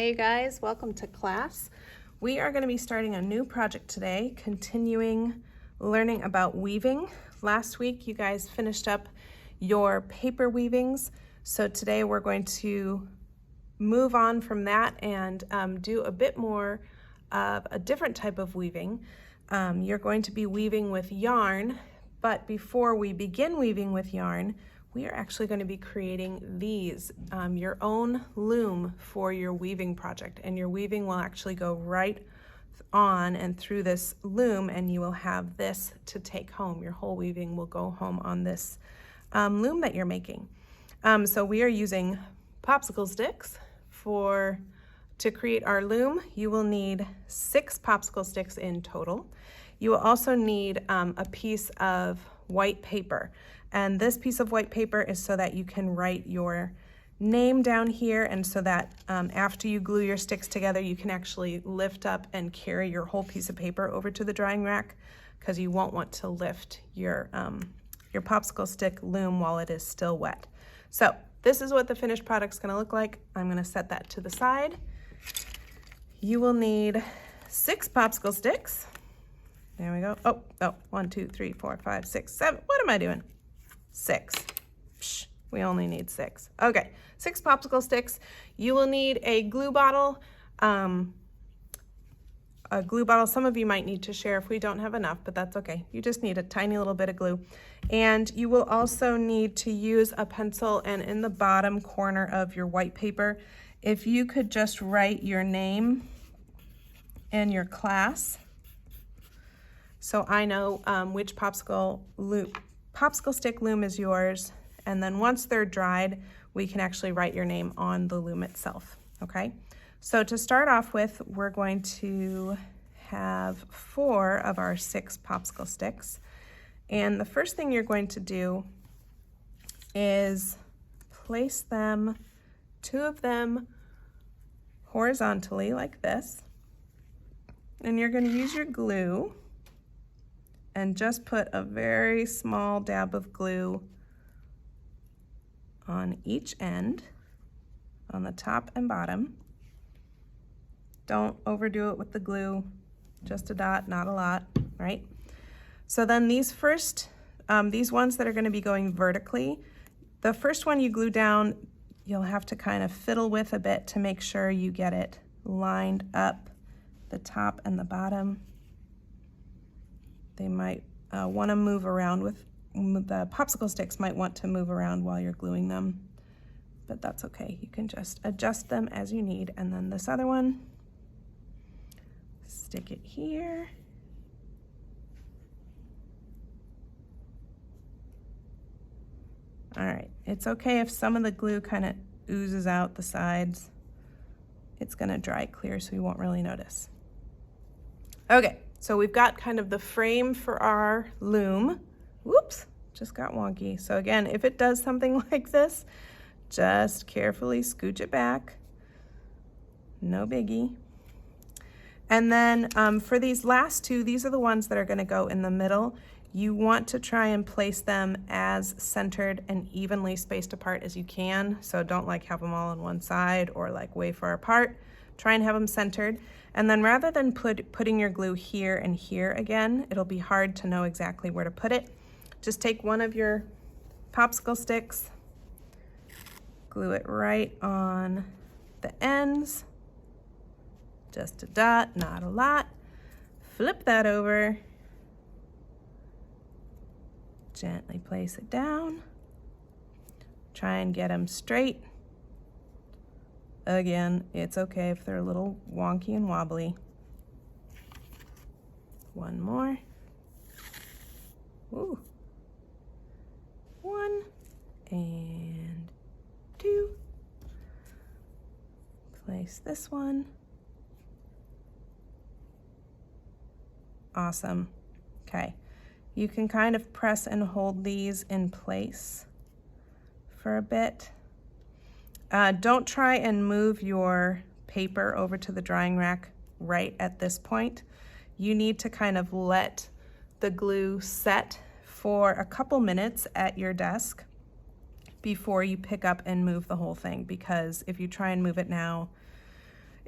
Hey guys, welcome to class. We are going to be starting a new project today, continuing learning about weaving. Last week you guys finished up your paper weavings, so today we're going to move on from that and do a bit more of a different type of weaving. You're going to be weaving with yarn, but before we begin weaving with yarn, we are actually going to be creating these, your own loom for your weaving project. And your weaving will actually go right on and through this loom, and you will have this to take home. Your whole weaving will go home on this loom that you're making. So we are using popsicle sticks to create our loom. You will need 6 popsicle sticks in total. You will also need a piece of white paper. And this piece of white paper is so that you can write your name down here, and so that after you glue your sticks together, you can actually lift up and carry your whole piece of paper over to the drying rack, because you won't want to lift your popsicle stick loom while it is still wet. So this is what the finished product's gonna look like. I'm gonna set that to the side. You will need 6 popsicle sticks. There we go. Oh, 1, 2, 3, 4, 5, 6, 7. What am I doing? 6. Psh, we only need 6. Okay, 6 popsicle sticks. You will need a glue bottle. Some of you might need to share if we don't have enough, but that's okay. You just need a tiny little bit of glue. And you will also need to use a pencil, and in the bottom corner of your white paper, if you could just write your name and your class, so I know which popsicle stick loom is yours, and then once they're dried, we can actually write your name on the loom itself, okay? So to start off with, we're going to have 4 of our 6 popsicle sticks, and the first thing you're going to do is place them, 2 of them horizontally like this, and you're going to use your glue and just put a very small dab of glue on each end, on the top and bottom. Don't overdo it with the glue, just a dot, not a lot, right? So then these ones that are going to be going vertically, the first one you glue down, you'll have to kind of fiddle with a bit to make sure you get it lined up, the top and the bottom. They might want to move around the popsicle sticks might want to move around while you're gluing them, but that's okay. You can just adjust them as you need. And then this other one, stick it here. All right, it's okay if some of the glue kind of oozes out the sides. It's gonna dry clear, so you won't really notice. Okay. So we've got kind of the frame for our loom. Whoops, just got wonky. So again, if it does something like this, just carefully scooch it back. No biggie. And then for these last 2, these are the ones that are gonna go in the middle. You want to try and place them as centered and evenly spaced apart as you can. So don't like have them all on one side or like way far apart. Try and have them centered. And then rather than putting your glue here and here again, it'll be hard to know exactly where to put it. Just take one of your popsicle sticks, glue it right on the ends, just a dot, not a lot. Flip that over, gently place it down, try and get them straight. Again, it's okay if they're a little wonky and wobbly. One more. Ooh. 1 and 2. Place this one. Awesome. Okay. You can kind of press and hold these in place for a bit. Don't try and move your paper over to the drying rack right at this point. You need to kind of let the glue set for a couple minutes at your desk before you pick up and move the whole thing, because if you try and move it now,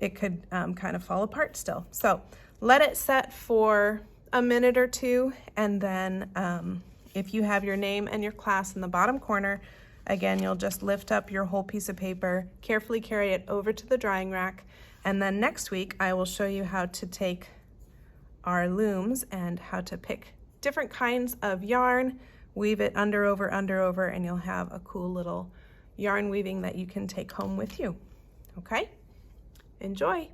it could kind of fall apart still. So let it set for a minute or two, and then if you have your name and your class in the bottom corner, again, you'll just lift up your whole piece of paper, carefully carry it over to the drying rack, and then next week I will show you how to take our looms and how to pick different kinds of yarn, weave it under, over, and you'll have a cool little yarn weaving that you can take home with you. Okay? Enjoy!